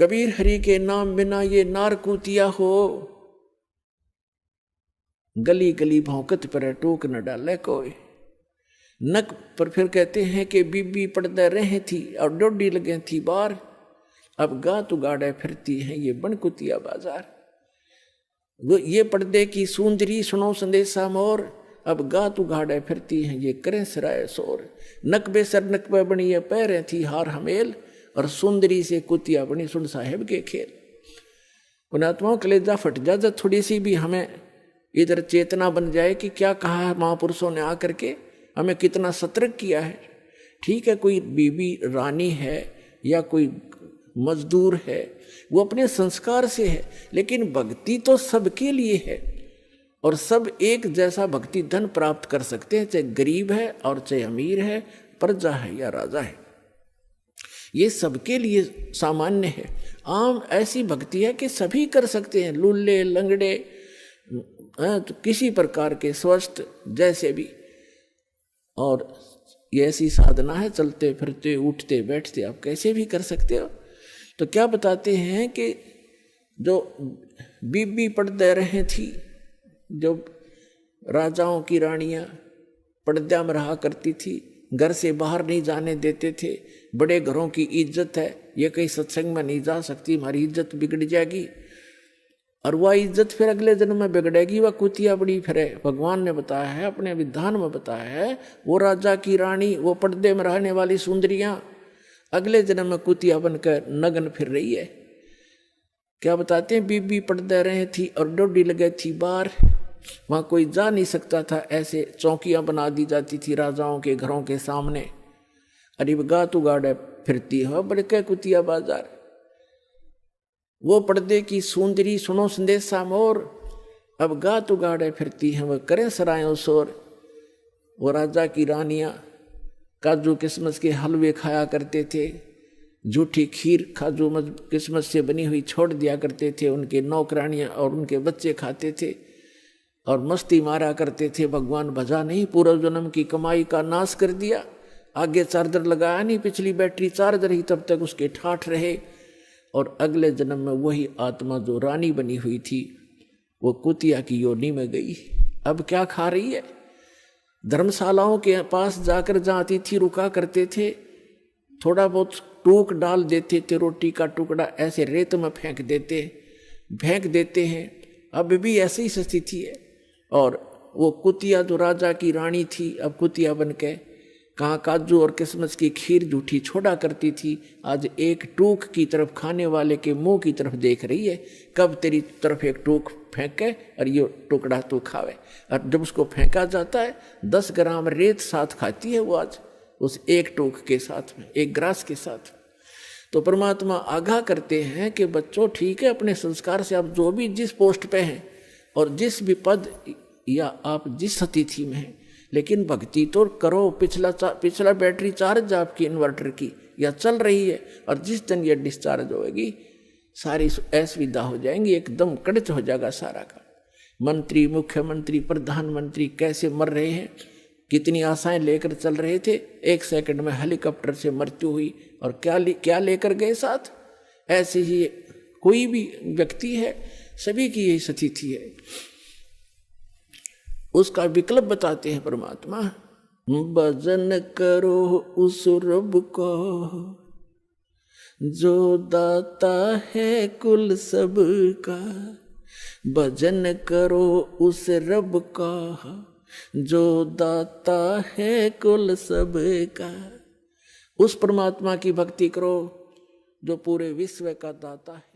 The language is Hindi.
कबीर हरि के नाम बिना ये नारकूतिया हो, गली गली भौंकत पर टोक न डाले कोई। नक पर फिर कहते हैं कि बीबी पड़दे रहे थी और डोडी लगे थी बार, अब गात उगाड़े फिरती हैं ये बनकुतिया बाजार। वो ये पर्दे की सुंदरी सुनो संदेशा मोर, अब गात उगाड़े फिरती हैं ये करें सराय शोर। नकबे सर नकबे बनी है पैरें थी हार हमेल, और सुंदरी से कुतिया बनी सुन साहेब के खेल। पुणात्माओं कलेजा फट जा जब थोड़ी सी भी हमें इधर चेतना बन जाए कि क्या कहा है महापुरुषों ने आकर के, हमें कितना सतर्क किया है। ठीक है, कोई बीबी रानी है या कोई मजदूर है, वो अपने संस्कार से है, लेकिन भक्ति तो सबके लिए है और सब एक जैसा भक्ति धन प्राप्त कर सकते हैं, चाहे गरीब है और चाहे अमीर है, प्रजा है या राजा है, ये सबके लिए सामान्य है। आम ऐसी भक्ति है कि सभी कर सकते हैं, लूले लंगड़े तो किसी प्रकार के स्वस्थ जैसे भी। और ये ऐसी साधना है, चलते फिरते उठते बैठते आप कैसे भी कर सकते हो। तो क्या बताते हैं कि जो बीबी पर्दे रहे थी, जो राजाओं की रानियां पर्दा में रहा करती थी, घर से बाहर नहीं जाने देते थे। बड़े घरों की इज्जत है, ये कहीं सत्संग में नहीं जा सकती, हमारी इज्जत बिगड़ जाएगी, और वह इज्जत फिर अगले जन्म में बिगड़ेगी, वह कुतिया बड़ी फिरे। भगवान ने बताया है, अपने विधान में बताया है, वो राजा की रानी, वो पर्दे में रहने वाली सुंदरियां अगले जन्म में कुतिया बनकर नग्न फिर रही है। क्या बताते हैं, बीबी पर्दे रहे थी और डोडी लगे थी बार, वहां कोई जा नहीं सकता था, ऐसे चौकियां बना दी जाती थी राजाओं के घरों के सामने। अरे गात उगाड़े फिरती है बड़के कुतिया बाजार। वो पर्दे की सुंदरी सुनो संदेशा मोर, अब गात उगाड़े फिरती हैं वह करें सरायों शोर। वो राजा की रानियां काजू किस्मत के हलवे खाया करते थे, झूठी खीर काजू किस्मत से बनी हुई छोड़ दिया करते थे, उनके नौकरानियां और उनके बच्चे खाते थे और मस्ती मारा करते थे। भगवान भजा नहीं, पूर्व जन्म की कमाई का नाश कर दिया, आगे चार्जर लगाया नहीं, पिछली बैटरी चार्जर ही तब तक उसके ठाठ रहे, और अगले जन्म में वही आत्मा जो रानी बनी हुई थी वो कुतिया की योनि में गई। अब क्या खा रही है? धर्मशालाओं के पास जाकर जहाँ अतिथि रुका करते थे, थोड़ा बहुत टूक डाल देते थे, रोटी का टुकड़ा ऐसे रेत में फेंक देते हैं। अब भी ऐसी ही स्थिति है। और वो कुतिया जो राजा की रानी थी, अब कुतिया बन के कहाँ काजू और किस्मत की खीर झूठी छोड़ा करती थी, आज एक टूक की तरफ खाने वाले के मुंह की तरफ देख रही है, कब तेरी तरफ एक टूक फेंके और ये टुकड़ा तू खावे। और जब उसको फेंका जाता है 10 ग्राम रेत साथ खाती है वो, आज उस एक टूक के साथ में, एक ग्रास के साथ। तो परमात्मा आगाह करते हैं कि बच्चों ठीक है, अपने संस्कार से आप जो भी जिस पोस्ट पे हैं और जिस भी पद या आप जिस अतिथि में हैं, लेकिन भक्ति तो करो। पिछला बैटरी चार्ज आपकी इन्वर्टर की या चल रही है, और जिस दिन ये डिस्चार्ज होएगी सारी असुविधा हो जाएंगी, एकदम कड़च हो जाएगा सारा का। मंत्री, मुख्यमंत्री, प्रधानमंत्री कैसे मर रहे हैं, कितनी आशाएं लेकर चल रहे थे, 1 सेकंड में हेलीकॉप्टर से मृत्यु हुई, और क्या लेकर गए साथ। ऐसे ही कोई भी व्यक्ति है, सभी की यही स्थिति है। उसका विकल्प बताते हैं परमात्मा, भजन करो उस रब को जो दाता है कुल सब का। भजन करो उस रब का जो दाता है कुल सब का। उस परमात्मा की भक्ति करो जो पूरे विश्व का दाता है।